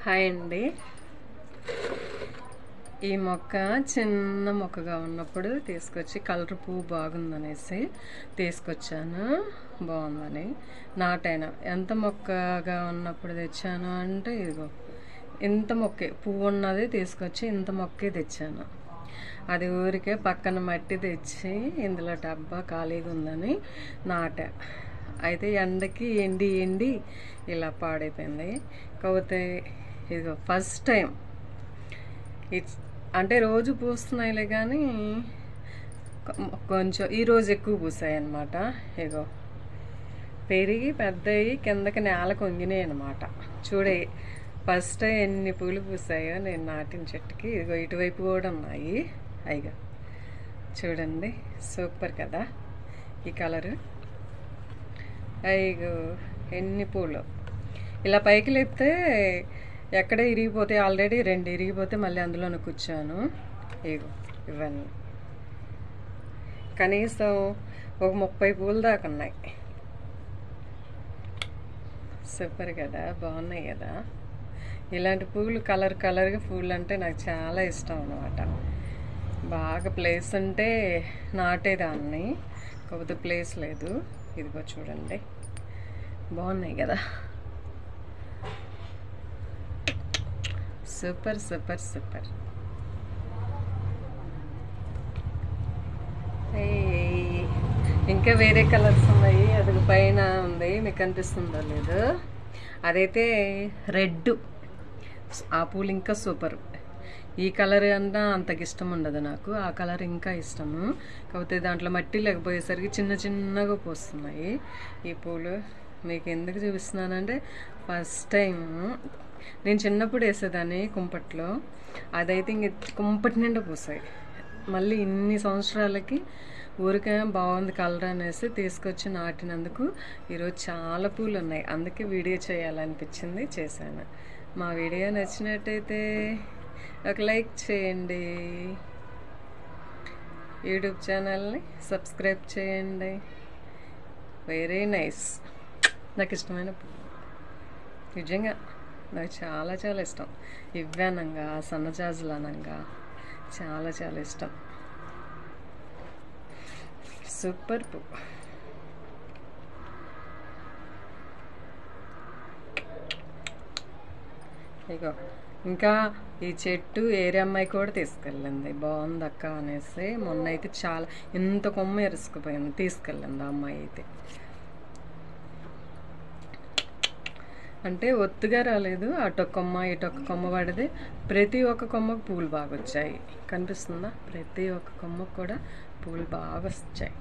Hi అండి. ఈ మొక్క చిన్న మొక్కగా ఉన్నప్పుడు తీసుకొచ్చి కలర్ పువ్వు బాగుందనేసి తీసుకొచ్చాను. బాగుందని నాటైనా ఎంత మొక్కగా ఉన్నప్పుడు తెచ్చాను అంటే ఇదిగో ఇంత మొక్కే పువ్వు ఉన్నది తీసుకొచ్చి ఇంత మొక్కే తెచ్చాను. అది ఊరికే పక్కన మట్టి తెచ్చి ఇందులో డబ్బా ఖాళీగా ఉందని నాటా. అయితే ఎండకి ఎండి ఇలా పాడైపోయింది. కాకపోతే ఇదిగో ఫస్ట్ టైం అంటే రోజు పూస్తున్నాయిలే కానీ కొంచెం ఈరోజు ఎక్కువ పూసాయి అన్నమాట. ఇగో పెరిగి పెద్దవి కిందకి నేల కొంగినాయి అన్నమాట. చూడే ఫస్ట్ టైం ఎన్ని పూలు పూసాయో నేను నాటిన చెట్టుకి. ఇదిగో ఇటువైపు కూడా ఉన్నాయి. అయిగా చూడండి, సూపర్ కదా ఈ కలరు. అయ్యో ఎన్ని పూలు ఇలా పైకి లేపితే ఎక్కడ ఇరిగిపోతే, ఆల్రెడీ 2 ఇరిగిపోతే మళ్ళీ అందులోనే కూర్చోను. ఇగో ఇవన్నీ కనీసం ఒక 30 పూలు దాకా ఉన్నాయి. సూపర్ కదా, బాగున్నాయి కదా. ఇలాంటి పూలు కలర్గా పూలు అంటే నాకు చాలా ఇష్టం అన్నమాట. బాగా ప్లేస్ ఉంటే నాటేదాన్ని, కాకపోతే ప్లేస్ లేదు. ఇదిగో చూడండి, బాగున్నాయి కదా. Super super super. ఇంకా వేరే కలర్స్ ఉన్నాయి. అది పైన ఉంది, మీకు కనిపిస్తుందో లేదు. అదైతే రెడ్. ఆ పూలు ఇంకా సూపర్. ఈ కలర్ అన్నా అంతకి ఇష్టం ఉండదు నాకు, ఆ కలర్ ఇంకా ఇష్టము. కాకపోతే దాంట్లో మట్టి లేకపోయేసరికి చిన్నగా పోస్తున్నాయి ఈ పూలు. మీకు ఎందుకు చూపిస్తున్నానంటే ఫస్ట్ టైం నేను చిన్నప్పుడు వేసేదాన్ని కుంపట్లో. అదైతే ఇంక కుంపటి నిండా పూసాయి. మళ్ళీ ఇన్ని సంవత్సరాలకి ఊరికే బాగుంది కలర్ అనేసి తీసుకొచ్చి నాటినందుకు ఈరోజు చాలా పూలు ఉన్నాయి. అందుకే వీడియో చేయాలనిపించింది, చేశాను. మా వీడియో నచ్చినట్టయితే ఒక లైక్ చేయండి, యూట్యూబ్ ఛానల్ని సబ్స్క్రైబ్ చేయండి. Very nice. నాకు ఇష్టమైన పువ్వు, నిజంగా నాకు చాలా ఇష్టం. ఇవ్వానంగా సన్నజాజులు అనంగా చాలా ఇష్టం. సూపర్ పువ్వు. ఇగో ఇంకా ఈ చెట్టు ఏరే అమ్మాయి కూడా తీసుకెళ్ళింది, బాగుంది అక్క అనేసి. మొన్న అయితే చాలా ఎంత కొమ్మ ఎరుసుకుపోయింది, తీసుకెళ్ళింది ఆ అమ్మాయి అయితే. అంటే ఒత్తుగా రాలేదు, అటొక్క కొమ్మ ఇటొక్క కొమ్మ పడితే ప్రతి ఒక్క కొమ్మకు పూలు బాగా వచ్చాయి. కనిపిస్తుందా? ప్రతి ఒక్క కొమ్మకు కూడా పూలు బాగా వచ్చాయి.